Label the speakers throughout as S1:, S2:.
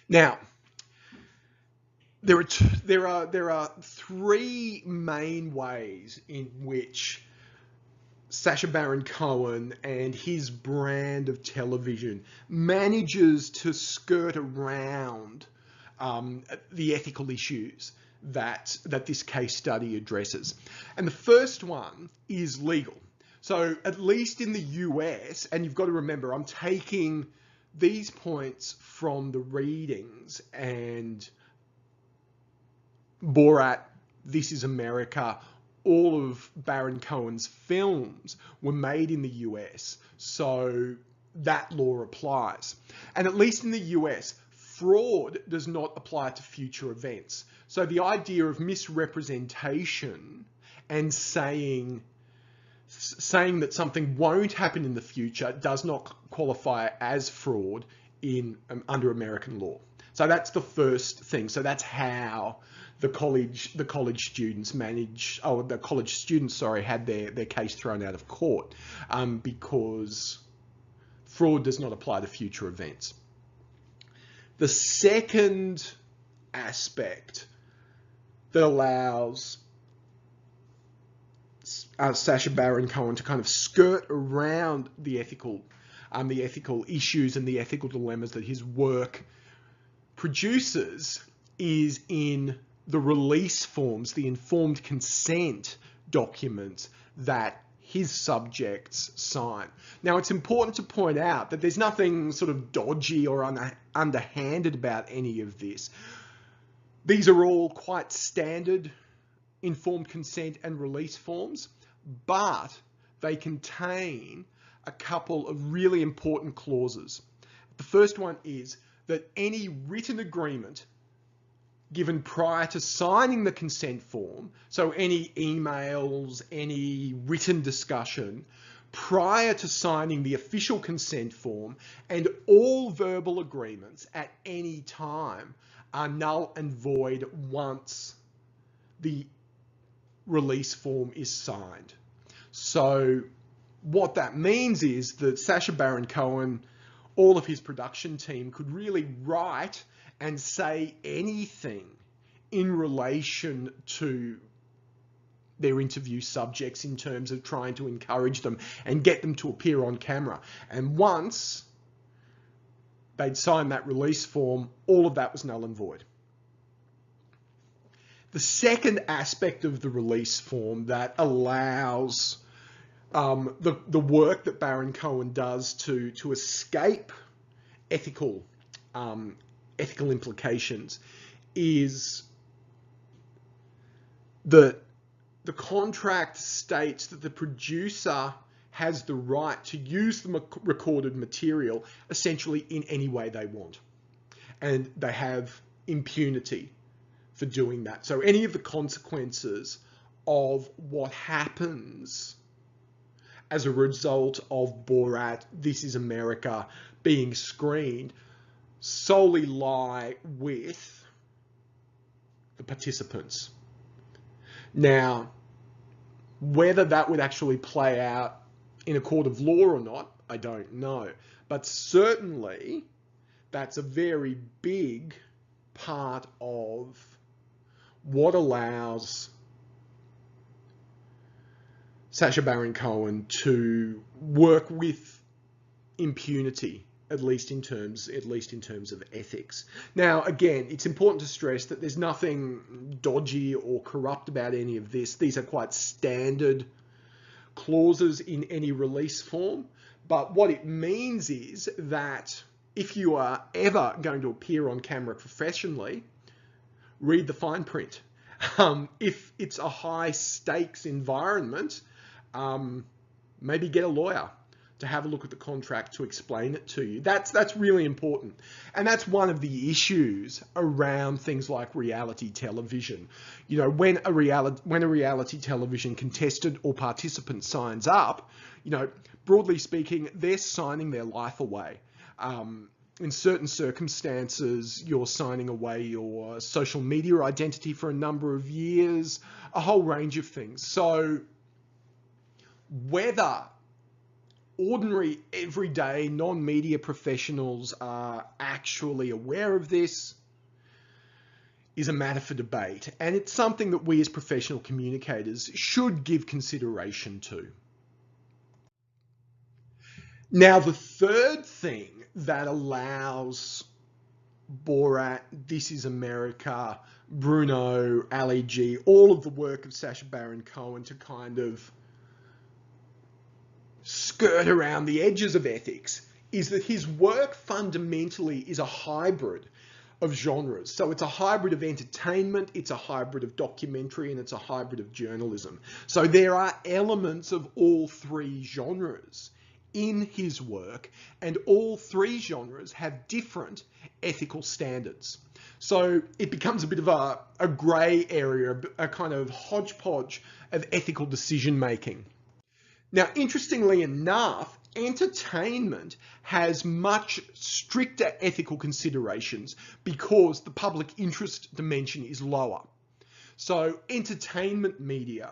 S1: Now, there are three main ways in which Sacha Baron Cohen and his brand of television manages to skirt around the ethical issues that this case study addresses. And the first one is legal. So at least in the US, and you've got to remember, I'm taking these points from the readings, and Borat, This Is America, all of Baron Cohen's films were made in the US, so that law applies. And at least in the US, fraud does not apply to future events. So the idea of misrepresentation and saying that something won't happen in the future does not qualify as fraud under American law. So that's the first thing. So that's how the college students had their case thrown out of court, because fraud does not apply to future events. The second aspect that allows Sacha Baron Cohen to kind of skirt around the ethical issues and the ethical dilemmas that his work produces is in the release forms, the informed consent documents that his subjects sign. Now, it's important to point out that there's nothing sort of dodgy or underhanded about any of this. These are all quite standard informed consent and release forms, but they contain a couple of really important clauses. The first one is that any written agreement given prior to signing the consent form, so any emails, any written discussion, prior to signing the official consent form, and all verbal agreements at any time are null and void once the release form is signed. So what that means is that Sacha Baron Cohen, all of his production team, could really write and say anything in relation to their interview subjects in terms of trying to encourage them and get them to appear on camera. And once they'd signed that release form, all of that was null and void. The second aspect of the release form that allows the work that Baron Cohen does to escape ethical implications is that the contract states that the producer has the right to use the recorded material essentially in any way they want, and they have impunity for doing that. So any of the consequences of what happens as a result of Borat, This Is America being screened solely lie with the participants. Now, whether that would actually play out in a court of law or not, I don't know. But certainly, that's a very big part of what allows Sacha Baron Cohen to work with impunity, at least in terms of ethics. Now, again, it's important to stress that there's nothing dodgy or corrupt about any of this. These are quite standard clauses in any release form. But what it means is that if you are ever going to appear on camera professionally, read the fine print. If it's a high stakes environment, maybe get a lawyer to have a look at the contract to explain it to you. That's really important. And that's one of the issues around things like reality television. You know, when a reality television contestant or participant signs up, you know, broadly speaking, they're signing their life away. In certain circumstances, you're signing away your social media identity for a number of years, a whole range of things. So whether ordinary, everyday, non-media professionals are actually aware of this is a matter for debate, and it's something that we as professional communicators should give consideration to. Now, the third thing that allows Borat, This Is America, Bruno, Ali G, all of the work of Sacha Baron Cohen to kind of skirt around the edges of ethics is that his work fundamentally is a hybrid of genres. So it's a hybrid of entertainment, it's a hybrid of documentary, and it's a hybrid of journalism. So there are elements of all three genres in his work, and all three genres have different ethical standards. So it becomes a bit of a grey area, a kind of hodgepodge of ethical decision making. Now, interestingly enough, entertainment has much stricter ethical considerations because the public interest dimension is lower. So entertainment media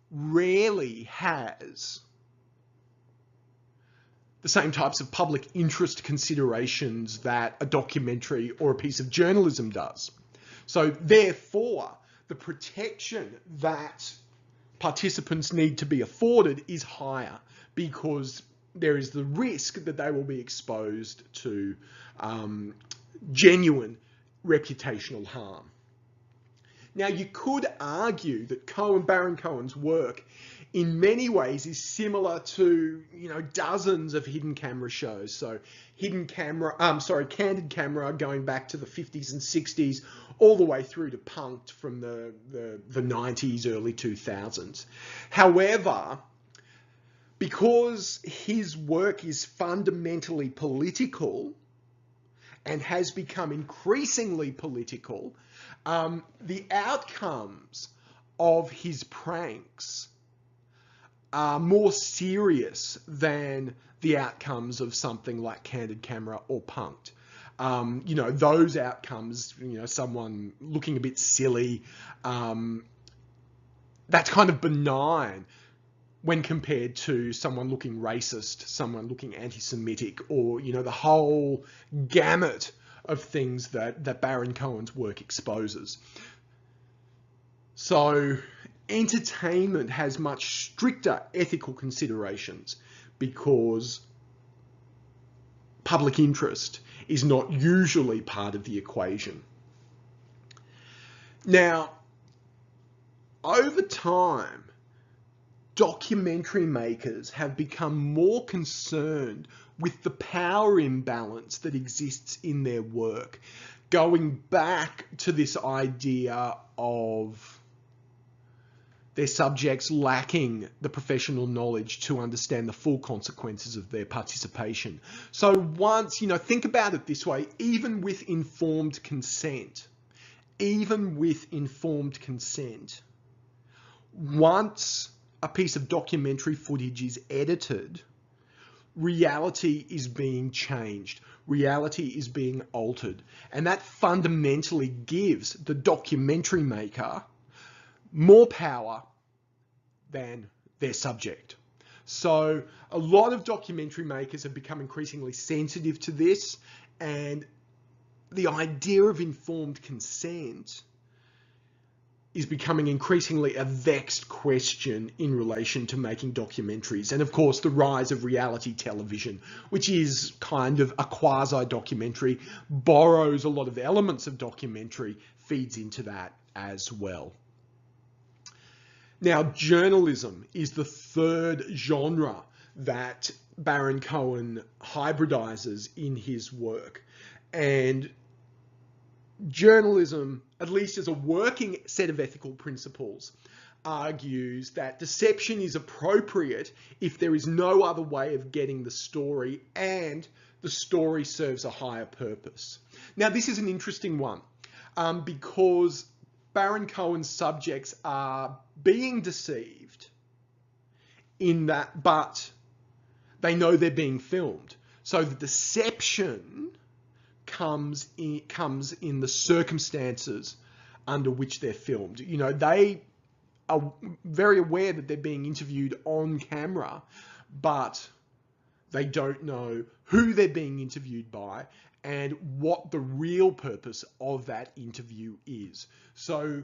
S1: rarely has the same types of public interest considerations that a documentary or a piece of journalism does. So therefore, the protection that participants need to be afforded is higher because there is the risk that they will be exposed to genuine reputational harm. Now, you could argue that Baron Cohen's work in many ways is similar to, dozens of hidden camera shows. So Candid Camera going back to the 50s and 60s, all the way through to Punk'd from the 90s, early 2000s. However, because his work is fundamentally political and has become increasingly political, the outcomes of his pranks are more serious than the outcomes of something like Candid Camera or Punk'd. Those outcomes, someone looking a bit silly, that's kind of benign when compared to someone looking racist, someone looking anti-Semitic, or, the whole gamut of things that Baron Cohen's work exposes. So entertainment has much stricter ethical considerations because public interest is not usually part of the equation. Now, over time, documentary makers have become more concerned with the power imbalance that exists in their work, going back to this idea of their subjects lacking the professional knowledge to understand the full consequences of their participation. So once, think about it this way, even with informed consent, once a piece of documentary footage is edited, reality is being changed. Reality is being altered. And that fundamentally gives the documentary maker more power than their subject. So a lot of documentary makers have become increasingly sensitive to this, and the idea of informed consent is becoming increasingly a vexed question in relation to making documentaries. And of course, the rise of reality television, which is kind of a quasi-documentary, borrows a lot of elements of documentary, feeds into that as well. Now, journalism is the third genre that Baron Cohen hybridizes in his work. And journalism, at least as a working set of ethical principles, argues that deception is appropriate if there is no other way of getting the story and the story serves a higher purpose. Now, this is an interesting one because Baron Cohen's subjects are being deceived in that, but they know they're being filmed. So the deception comes in the circumstances under which they're filmed. They are very aware that they're being interviewed on camera, but they don't know who they're being interviewed by and what the real purpose of that interview is. So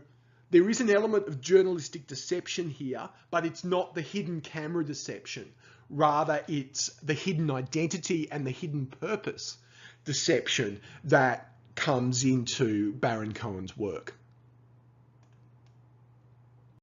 S1: there is an element of journalistic deception here, but it's not the hidden camera deception. Rather, it's the hidden identity and the hidden purpose deception that comes into Baron Cohen's work.